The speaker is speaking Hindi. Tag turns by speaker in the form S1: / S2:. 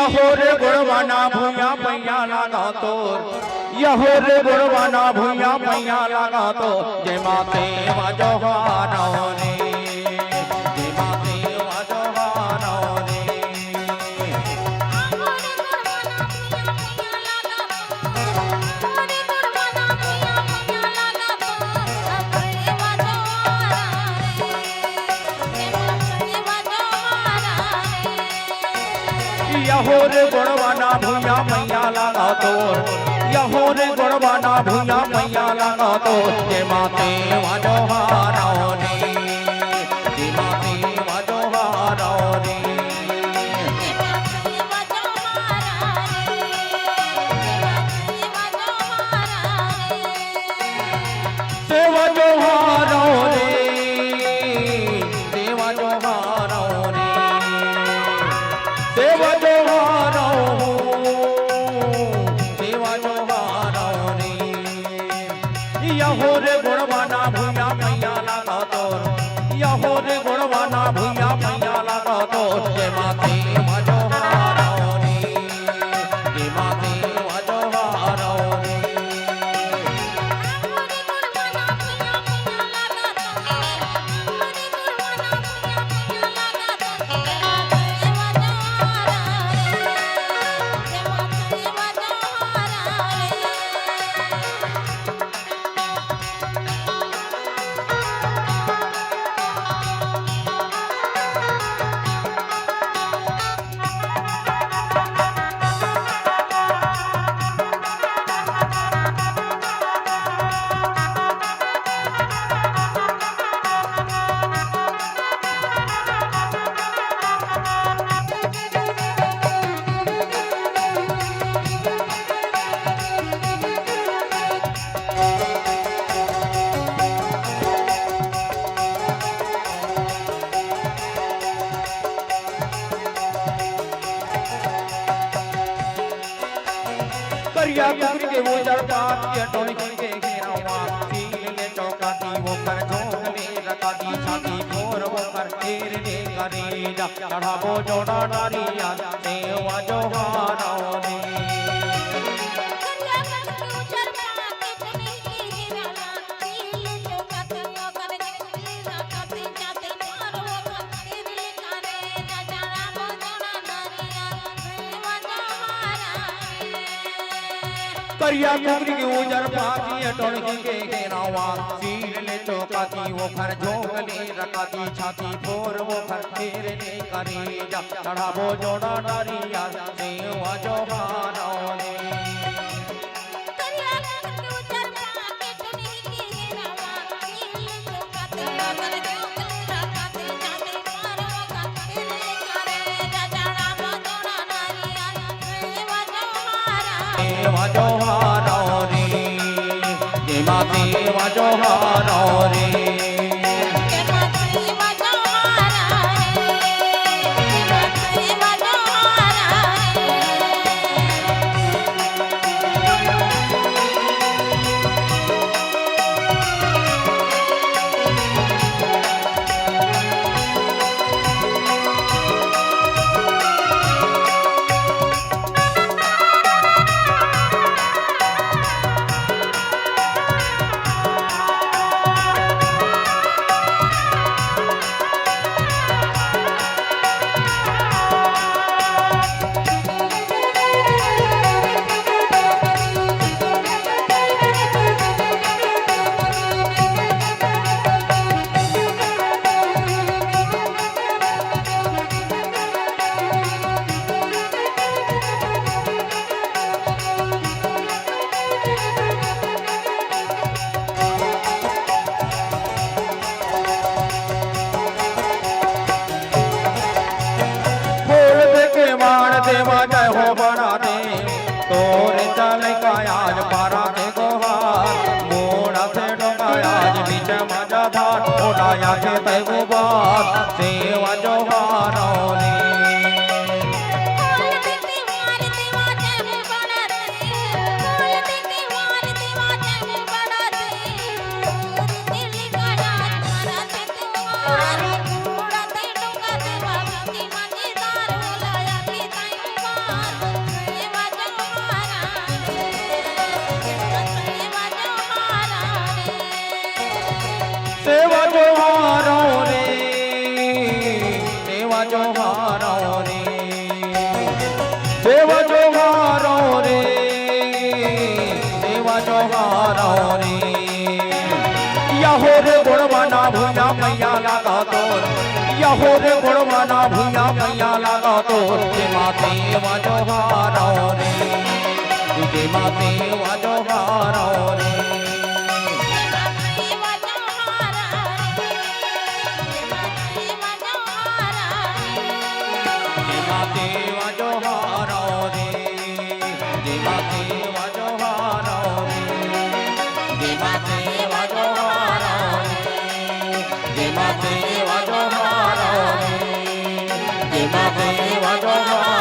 S1: यहो रे गुणवाना भूया पैया लगा तोर यहो रे गुणवाना भूया पैया लगा तो जय माते वाजो हारो रे जय माते वाजो हारो रे यहो रे गुणवाना भूया मैया लगा तोर यहो रे गुणवाना भूया मैया लगा तोर जय माते वाजो हारो रे जय माते वाजो हारो रे सेवा जो हारो रे सेवा जो हारो रे सेवा जो यहो रे गुणवाना भूया मैया लगा तोर यहो रे गुणवाना भूया मैया लगा तोर जय माते वाजो हारो रे जय माते वाजो हारो रे करिया कुकर के वो जड़पात के टोनी के घेरावा सील ले चौकाती वो कर झोंक ले रकाती छाती भोर वो कर तेर ने करे जा चढ़ावो जोड़ा नारिया सेवा जो हारो रे करिया कुकरी की उजर पाती टोनकी के घेरावा सील ले चौकाती वो खर झोंक ले रकाती छाती फोर वो खर तेरे ने करे जा चढ़ावो जोड़ा नारिया सेवा जो हारो रे वाजो हारो रे जय माते वाजो हारो रे देवा जय हो बना दे तोरे चल का आज पारा के गोहार मोड़ा से डोंगा आज बीच मजा भार उड़ाया के तैगो बात सेवा जो हारो रे जोहारो रे देवा जोहारो रे देवा जोहारो रे यहो रे गुणवाना भूया मैया लगा तो यहो रे गुणवाना भूया मैया लगा तो माते जोहारो रे तुझे माते जोहारो रे देवा जोहारो रे देवा देवा जोहारो रे देवा देवा जोहारो रे देवा देवा जोहारो रे देवा देवा जोहारो